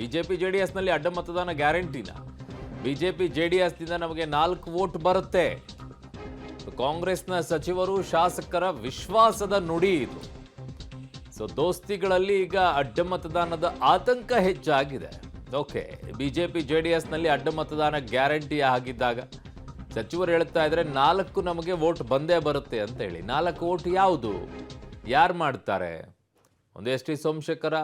BJP ಜೆಡಿಎಸ್ನಲ್ಲಿ ಅಡ್ಡ ಮತದಾನ ಗ್ಯಾರಂಟಿನ BJP ಜೆಡಿಎಸ್ನಿಂದ ನಮಗೆ 4 ವೋಟ್ ಬರುತ್ತೆ. ಕಾಂಗ್ರೆಸ್ನ ಸಚಿವರು ಶಾಸಕರ ವಿಶ್ವಾಸದ ನುಡಿ ಇದು. ಸೊ ದೋಸ್ತಿಗಳಲ್ಲಿ ಈಗ ಅಡ್ಡ ಮತದಾನದ ಆತಂಕ ಹೆಚ್ಚಾಗಿದೆ. ಓಕೆ, ಬಿಜೆಪಿ ಜೆಡಿಎಸ್ನಲ್ಲಿ ಅಡ್ಡ ಮತದಾನ ಗ್ಯಾರಂಟಿ ಆಗಿದ್ದಾಗ ಸಚಿವರು ಹೇಳ್ತಾ ಇದ್ರೆ 4 ನಮಗೆ ವೋಟ್ ಬಂದೇ ಬರುತ್ತೆ ಅಂತ ಹೇಳಿ. 4 ವೋಟ್ ಯಾವುದು, ಯಾರು ಮಾಡ್ತಾರೆ? ಒಂದು ಎಸ್ ಟಿ ಸೋಮಶೇಖರ,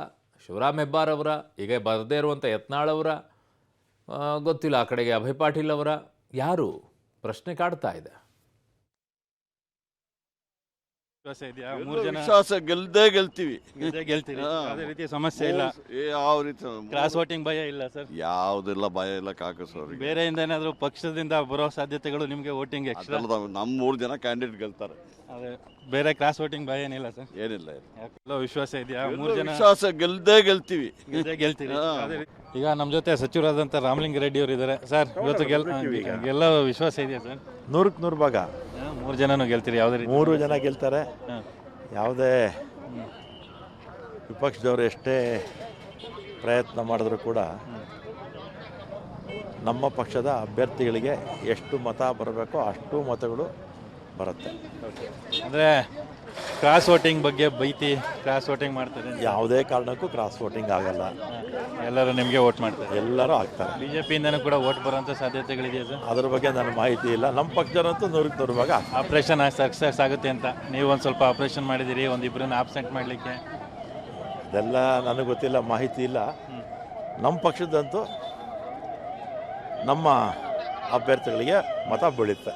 ಶಿವರಾಮ್ ಹೆಬ್ಬಾರ್ ಅವರ, ಈಗ ಬರದೇ ಇರುವಂಥ ಯತ್ನಾಳ್ ಅವರ, ಗೊತ್ತಿಲ್ಲ ಆ ಕಡೆಗೆ ಅಭಯ್ ಪಾಟೀಲ್ ಅವರ, ಯಾರು? ಪ್ರಶ್ನೆ ಕಾಡ್ತಾ ಇದೆ. ವಿಶ್ವಾಸ ಗೆಲ್ದೇ ಗೆಲ್ತೀವಿ, ಯಾವುದೇ ರೀತಿಯ ಸಮಸ್ಯೆ ಇಲ್ಲ. ಯಾವ ರೀತಿ ಕ್ರಾಸ್ ವೋಟಿಂಗ್ ಭಯ ಇಲ್ಲ ಸರ್. ಯಾವುದಿಲ್ಲ, ಭಯ ಇಲ್ಲ. ಕಾಂಗ್ರೆಸ್ ಅವ್ರಿಗೆ ಬೇರೆಯಿಂದ ಏನಾದರೂ ಪಕ್ಷದಿಂದ ಬರೋ ಸಾಧ್ಯತೆಗಳು ನಿಮಗೆ ವೋಟಿಂಗ್ ಎಕ್ಸ್ಟ್ರಾ? ನಮ್ಮ 3 ಜನ ಕ್ಯಾಂಡಿಡೇಟ್ ಗೆಲ್ತಾರೆ. ಅದೇ ಬೇರೆ ಕ್ರಾಸ್ ವೋಟಿಂಗ್ ಭಯ ಏನಿಲ್ಲ ಸರ್? ಏನಿಲ್ಲ. ಯಾಕೆಲ್ಲ ವಿಶ್ವಾಸ ಇದೆಯಾ? 3 ಜನ ವಿಶ್ವಾಸ ಗೆಲ್ದೇ ಗೆಲ್ತೀವಿ, ಗೆಲ್ತೀರಿ. ಈಗ ನಮ್ಮ ಜೊತೆ ಸಚಿವರಾದಂಥ ರಾಮಲಿಂಗ ರೆಡ್ಡಿ ಅವರು ಇದ್ದಾರೆ ಸರ್. ಇವತ್ತು ಗೆಲ್ಲ ವಿಶ್ವಾಸ ಇದೆಯಾ ಸರ್? 100ಕ್ಕೆ 100 ಭಾಗ 3 ಜನನೂ ಗೆಲ್ತೀರಿ? ಯಾವುದೇ ರೀತಿ 3 ಜನ ಗೆಲ್ತಾರೆ. ಯಾವುದೇ ವಿಪಕ್ಷದವರು ಎಷ್ಟೇ ಪ್ರಯತ್ನ ಮಾಡಿದ್ರು ಕೂಡ ನಮ್ಮ ಪಕ್ಷದ ಅಭ್ಯರ್ಥಿಗಳಿಗೆ ಎಷ್ಟು ಮತ ಬರಬೇಕೋ ಅಷ್ಟು ಮತಗಳು ಬರುತ್ತೆ. ಅಂದರೆ ಕ್ರಾಸ್ ವೋಟಿಂಗ್ ಬಗ್ಗೆ ಬೈತಿ ಕ್ರಾಸ್ ವೋಟಿಂಗ್ ಮಾಡ್ತಾರೆ? ಯಾವುದೇ ಕಾರಣಕ್ಕೂ ಕ್ರಾಸ್ ವೋಟಿಂಗ್ ಆಗಲ್ಲ. ಎಲ್ಲರೂ ನಿಮಗೆ ವೋಟ್ ಮಾಡ್ತಾರೆ? ಎಲ್ಲರೂ ಆಗ್ತಾರೆ. ಬಿಜೆಪಿಯಿಂದನೂ ಕೂಡ ವೋಟ್ ಬರೋಂಥ ಸಾಧ್ಯತೆಗಳಿದೆಯಾ ಸರ್? ಅದ್ರ ಬಗ್ಗೆ ನನಗೆ ಮಾಹಿತಿ ಇಲ್ಲ. ನಮ್ಮ ಪಕ್ಷದವರಂತೂ 100ಕ್ಕೆ 100 ಭಾಗ. ಆಪ್ರೇಷನ್ ಸಕ್ಸಸ್ ಆಗುತ್ತೆ ಅಂತ ನೀವು ಒಂದು ಸ್ವಲ್ಪ ಆಪ್ರೇಷನ್ ಮಾಡಿದ್ದೀರಿ, ಒಂದಿಬ್ಬರನ್ನ ಆಬ್ಸೆಂಟ್ ಮಾಡಲಿಕ್ಕೆ. ಇದೆಲ್ಲ ನನಗೆ ಗೊತ್ತಿಲ್ಲ, ಮಾಹಿತಿ ಇಲ್ಲ. ನಮ್ಮ ಪಕ್ಷದಂತೂ ನಮ್ಮ ಅಭ್ಯರ್ಥಿಗಳಿಗೆ ಮತ ಬೀಳುತ್ತೆ.